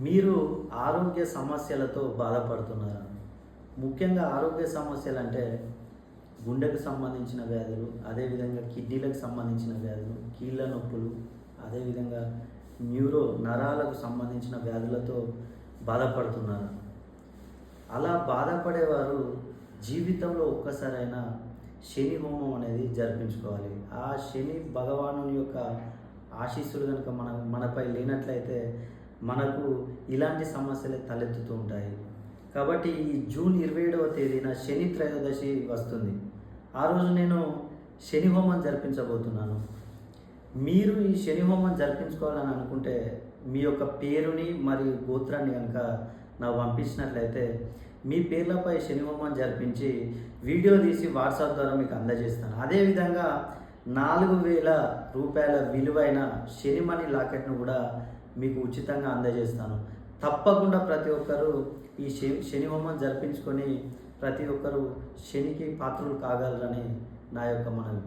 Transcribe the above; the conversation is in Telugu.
మీరు ఆరోగ్య సమస్యలతో బాధపడుతున్నారా? ముఖ్యంగా ఆరోగ్య సమస్యలంటే గుండెకు సంబంధించిన వ్యాధులు, అదేవిధంగా కిడ్నీలకు సంబంధించిన వ్యాధులు, కీళ్ళ నొప్పులు, అదేవిధంగా నరాలకు సంబంధించిన వ్యాధులతో బాధపడుతున్నారా? అలా బాధపడేవారు జీవితంలో ఒక్కసారైనా శని హోమం అనేది జరిపించుకోవాలి. ఆ శని భగవానుని యొక్క ఆశీస్సులు కనుక మనపై లేనట్లయితే మనకు ఇలాంటి సమస్యలే తలెత్తుతూ ఉంటాయి. కాబట్టి ఈ జూన్ 27వ తేదీన శని త్రయోదశి వస్తుంది. ఆ రోజు నేను శని హోమం జరిపించబోతున్నాను. మీరు ఈ శని హోమం జరిపించుకోవాలని అనుకుంటే మీ యొక్క పేరుని మరియు గోత్రాన్ని కనుక నాకు పంపించినట్లయితే మీ పేర్లపై శని హోమం జరిపించి వీడియో తీసి వాట్సాప్ ద్వారా మీకు అందజేస్తాను. అదేవిధంగా 4000 రూపాయల విలువైన శనిమణి లాకెట్ను కూడా మీకు ఉచితంగా అందజేస్తాను. తప్పకుండా ప్రతి ఒక్కరూ ఈ శని హోమం జరిపించుకొని ప్రతి ఒక్కరూ శనికి పాత్రులు కాగలరని నా యొక్క మనవి.